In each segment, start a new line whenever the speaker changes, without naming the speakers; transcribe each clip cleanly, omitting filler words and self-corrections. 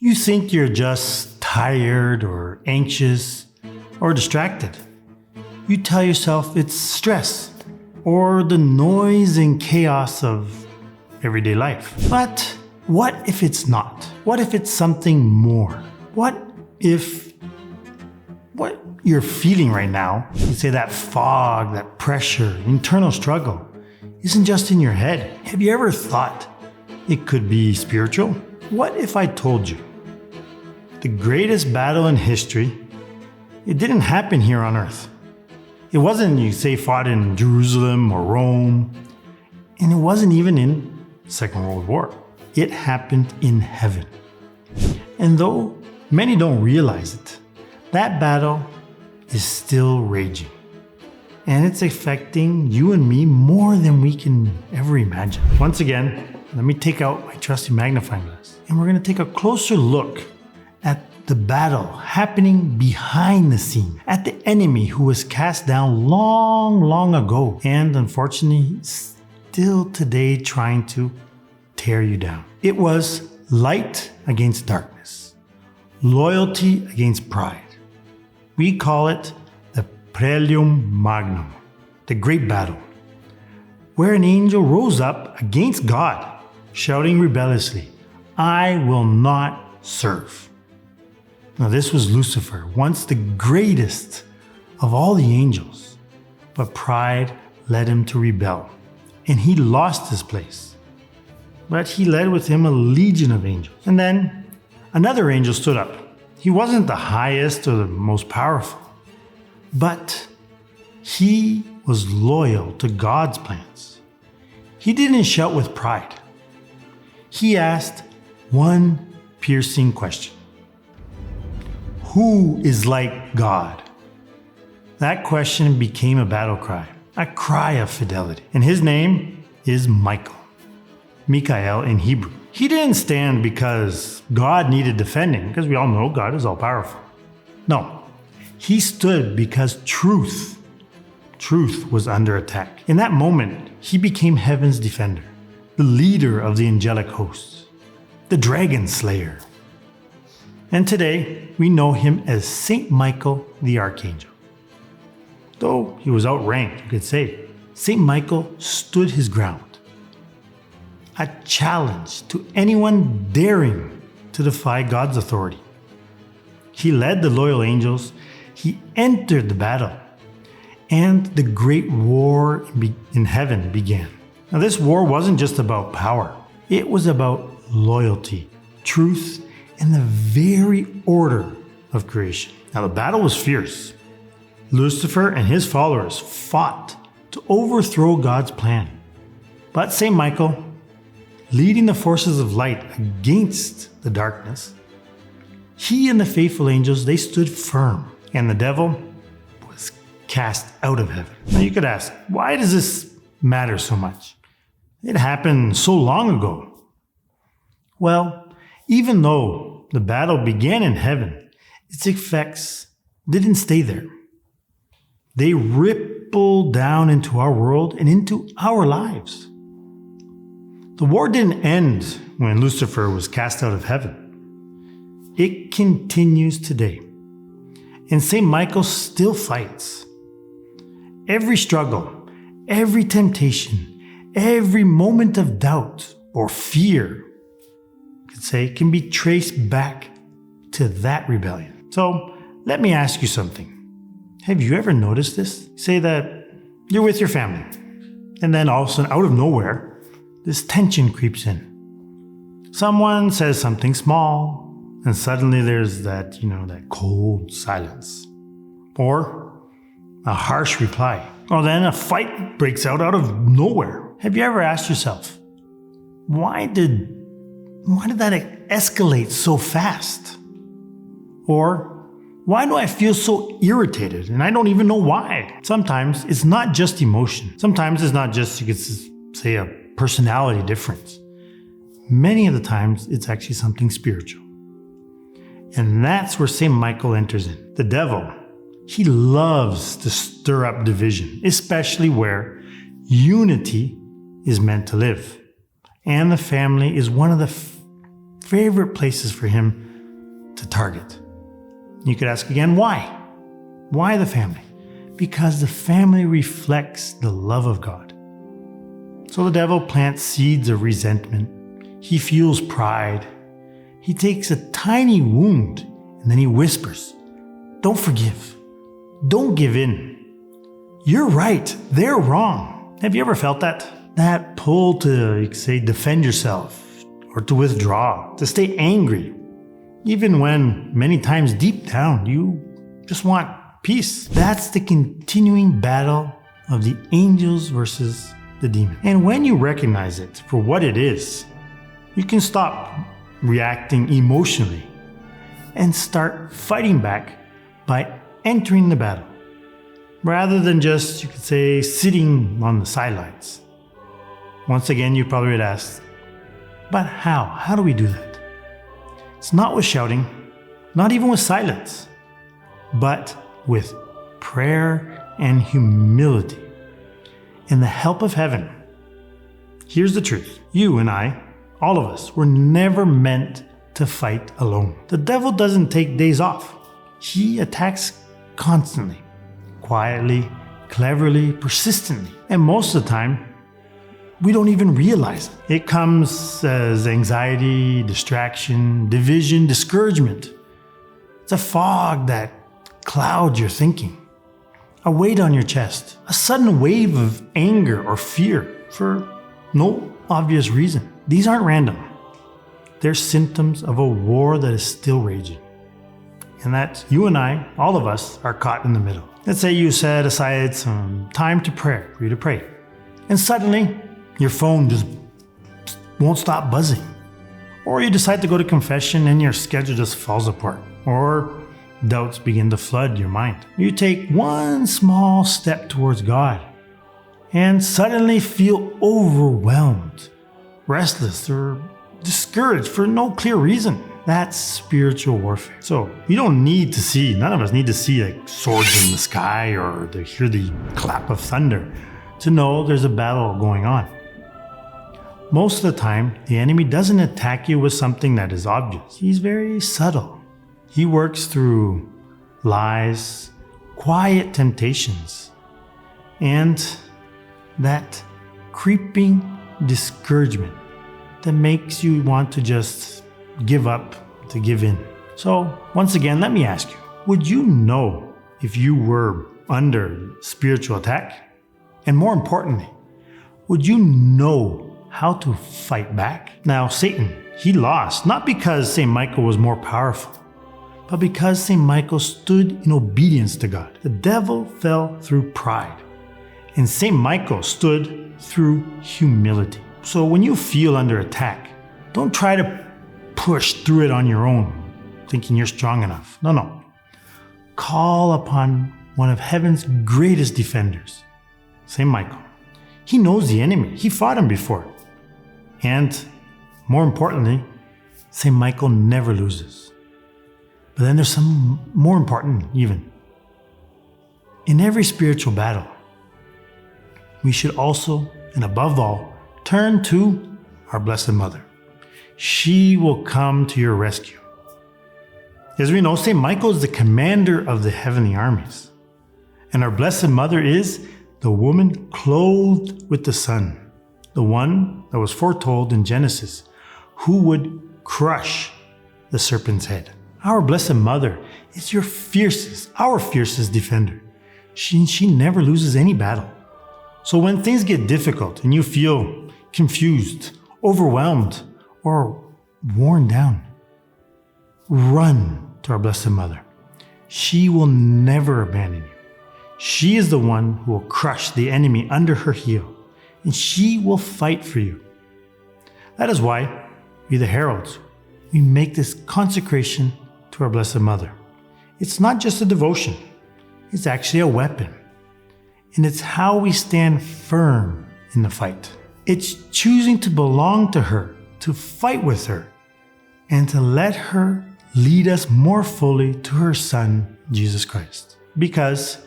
You think you're just tired or anxious or distracted. You tell yourself it's stress or the noise and chaos of everyday life. But what if it's not? What if it's something more? What if what you're feeling right now, you say that fog, that pressure, internal struggle, isn't just in your head? Have you ever thought it could be spiritual? What if I told you the greatest battle in history, it didn't happen here on earth? It wasn't, you say, fought in Jerusalem or Rome, and it wasn't even in the Second World War. It happened in heaven. And though many don't realize it, that battle is still raging. And it's affecting you and me more than we can ever imagine. Once again, let me take out my trusty magnifying glass, and we're going to take a closer look at the battle happening behind the scene, at the enemy who was cast down long ago, and unfortunately still today trying to tear you down. It was light against darkness, loyalty against pride. We call it the Prelium Magnum, the great battle, where an angel rose up against God, shouting rebelliously, "I will not serve." Now this was Lucifer, once the greatest of all the angels, but pride led him to rebel, and he lost his place. But he led with him a legion of angels. And then another angel stood up. He wasn't the highest or the most powerful, but he was loyal to God's plans. He didn't shout with pride. He asked one piercing question. Who is like God? That question became a battle cry, a cry of fidelity. And his name is Michael, Mikael in Hebrew. He didn't stand because God needed defending, because we all know God is all powerful. No, he stood because truth was under attack. In that moment, he became heaven's defender, the leader of the angelic hosts, the dragon slayer. And today, we know him as Saint Michael the Archangel. Though he was outranked, you could say, Saint Michael stood his ground. A challenge to anyone daring to defy God's authority. He led the loyal angels, he entered the battle, and the great war in heaven began. Now this war wasn't just about power, it was about loyalty, truth, and the very order of creation. Now the battle was fierce. Lucifer and his followers fought to overthrow God's plan. But Saint Michael, leading the forces of light against the darkness, he and the faithful angels, they stood firm, and the devil was cast out of heaven. Now you could ask, why does this matter so much? It happened so long ago. Well, even though the battle began in heaven, its effects didn't stay there. They rippled down into our world and into our lives. The war didn't end when Lucifer was cast out of heaven. It continues today. And St. Michael still fights. Every struggle, every temptation, every moment of doubt or fear, can be traced back to that rebellion. So let me ask you something. Have you ever noticed this? Say that you're with your family, and then all of a sudden, out of nowhere, this tension creeps in. Someone says something small, and suddenly there's that cold silence. Or a harsh reply. Or then a fight breaks out of nowhere. Have you ever asked yourself, why did that escalate so fast? Or why do I feel so irritated and I don't even know why? Sometimes it's not just emotion. Sometimes it's not just, you could say, a personality difference. Many of the times it's actually something spiritual. And that's where St. Michael enters in. The devil, he loves to stir up division, especially where unity is meant to live. And the family is one of the favorite places for him target. You could ask again, why? Why the family? Because the family reflects the love of God. So the devil plants seeds of resentment. He fuels pride. He takes a tiny wound and then he whispers, don't forgive. Don't give in. You're right. They're wrong. Have you ever felt that? That pull to, say, defend yourself or to withdraw, to stay angry, even when many times deep down you just want peace. That's the continuing battle of the angels versus the demon. And when you recognize it for what it is, you can stop reacting emotionally and start fighting back by entering the battle, rather than just, you could say, sitting on the sidelines. Once again, you probably would ask, but how? How do we do that? It's not with shouting, not even with silence, but with prayer and humility and the help of heaven. Here's the truth. You and I, all of us, were never meant to fight alone. The devil doesn't take days off. He attacks constantly, quietly, cleverly, persistently. And most of the time, we don't even realize it. It comes as anxiety, distraction, division, discouragement. It's a fog that clouds your thinking, a weight on your chest, a sudden wave of anger or fear for no obvious reason. These aren't random. They're symptoms of a war that is still raging. And that you and I, all of us, are caught in the middle. Let's say you set aside some time to pray, for you to pray. And suddenly, your phone just won't stop buzzing. Or you decide to go to confession and your schedule just falls apart. Or doubts begin to flood your mind. You take one small step towards God and suddenly feel overwhelmed, restless, or discouraged for no clear reason. That's spiritual warfare. So you don't need to see, none of us need to see like swords in the sky or to hear the clap of thunder to know there's a battle going on. Most of the time, the enemy doesn't attack you with something that is obvious. He's very subtle. He works through lies, quiet temptations, and that creeping discouragement that makes you want to just give up, to give in. So, once again, let me ask you, would you know if you were under spiritual attack? And more importantly, would you know how to fight back? Now, Satan, he lost, not because St. Michael was more powerful, but because St. Michael stood in obedience to God. The devil fell through pride, and St. Michael stood through humility. So when you feel under attack, don't try to push through it on your own, thinking you're strong enough. No. Call upon one of heaven's greatest defenders, St. Michael. He knows the enemy. He fought him before. And more importantly, St. Michael never loses. But then there's some more important even. In every spiritual battle, we should also, and above all, turn to our Blessed Mother. She will come to your rescue. As we know, St. Michael is the commander of the heavenly armies. And our Blessed Mother is the woman clothed with the sun, the one that was foretold in Genesis, who would crush the serpent's head. Our Blessed Mother is our fiercest defender. She never loses any battle. So when things get difficult and you feel confused, overwhelmed, or worn down, run to our Blessed Mother. She will never abandon you. She is the one who will crush the enemy under her heel, and she will fight for you. That is why we, the heralds, we make this consecration to our Blessed Mother. It's not just a devotion, it's actually a weapon. And it's how we stand firm in the fight. It's choosing to belong to her, to fight with her, and to let her lead us more fully to her Son, Jesus Christ. Because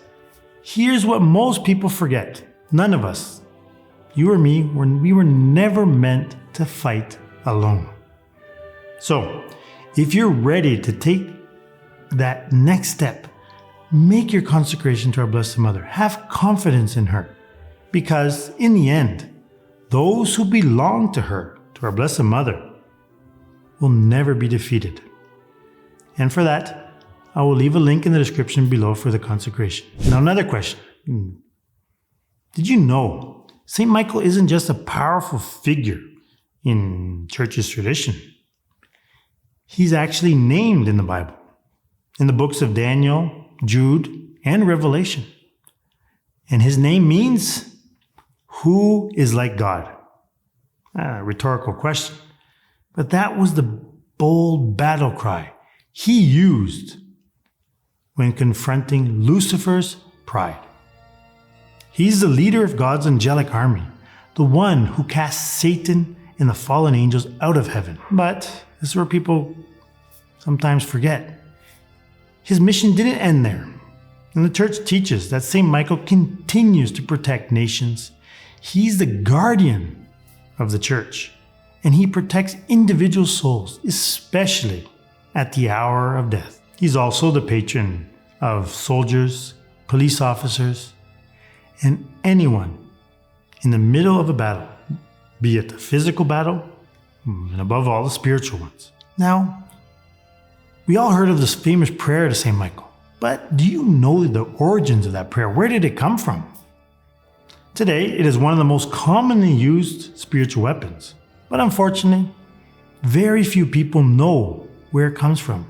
here's what most people forget. None of us, you or me, we were never meant to fight alone. So, if you're ready to take that next step. Make your consecration to our Blessed Mother. Have confidence in her. Because in the end, those who belong to her, to our Blessed Mother, will never be defeated. And for that, I will leave a link in the description below for the consecration. Now another question. Did you know St. Michael isn't just a powerful figure in church's tradition? He's actually named in the Bible, in the books of Daniel, Jude, and Revelation. And his name means, who is like God? A rhetorical question. But that was the bold battle cry he used when confronting Lucifer's pride. He's the leader of God's angelic army, the one who cast Satan and the fallen angels out of heaven. But this is where people sometimes forget. His mission didn't end there. And the church teaches that St. Michael continues to protect nations. He's the guardian of the church, and he protects individual souls, especially at the hour of death. He's also the patron of soldiers, police officers, and anyone in the middle of a battle, be it a physical battle, and above all, the spiritual ones. Now, we all heard of this famous prayer to St. Michael, but do you know the origins of that prayer? Where did it come from? Today, it is one of the most commonly used spiritual weapons, but unfortunately, very few people know where it comes from.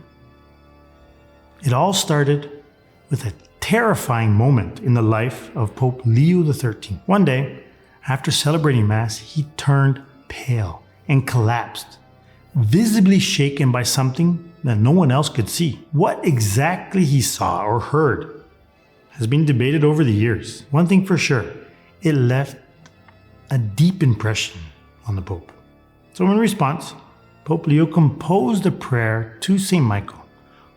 It all started with a terrifying moment in the life of Pope Leo XIII. One day, after celebrating Mass, he turned pale and collapsed, visibly shaken by something that no one else could see. What exactly he saw or heard has been debated over the years. One thing for sure, it left a deep impression on the Pope. So in response, Pope Leo composed a prayer to St. Michael,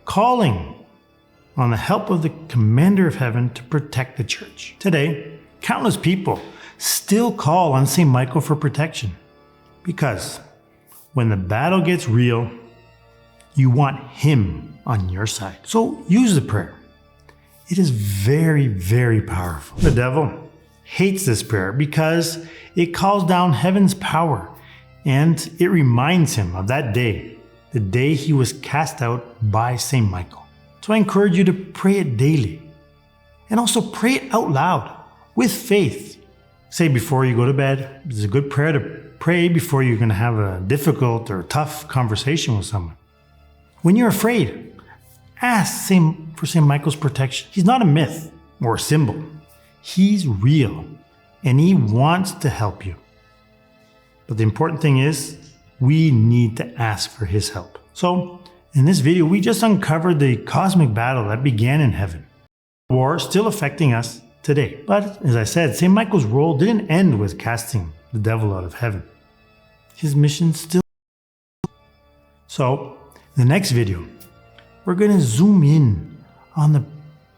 calling on the help of the Commander of Heaven to protect the Church. Today, countless people still call on St. Michael for protection, because when the battle gets real, you want him on your side. So use the prayer. It is very, very powerful. The devil hates this prayer because it calls down heaven's power, and it reminds him of that day, the day he was cast out by St. Michael. So I encourage you to pray it daily, and also pray it out loud with faith. Say before you go to bed. It's a good prayer to pray before you're going to have a difficult or tough conversation with someone. When you're afraid, ask for St. Michael's protection. He's not a myth or a symbol. He's real, and he wants to help you. But the important thing is, we need to ask for his help. So, in this video, we just uncovered the cosmic battle that began in heaven. War still affecting us today. But, as I said, St. Michael's role didn't end with casting the devil out of heaven. His mission still. So, in the next video, we're going to zoom in on the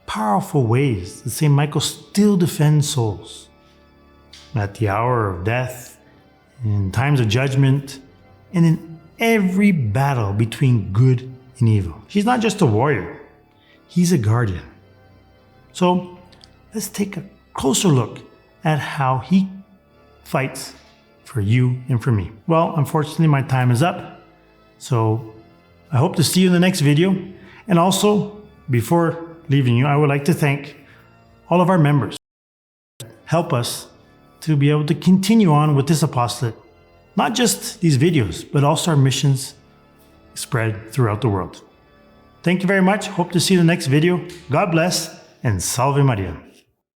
powerful ways that St. Michael still defends souls at the hour of death, in times of judgment, and in every battle between good and evil. He's not just a warrior, he's a guardian. So let's take a closer look at how he fights for you and for me. Well, unfortunately, my time is up. So I hope to see you in the next video. And also, before leaving you, I would like to thank all of our members. Help us to be able to continue on with this apostolate. Not just these videos, but also our missions spread throughout the world. Thank you very much. Hope to see you in the next video. God bless, and Salve Maria.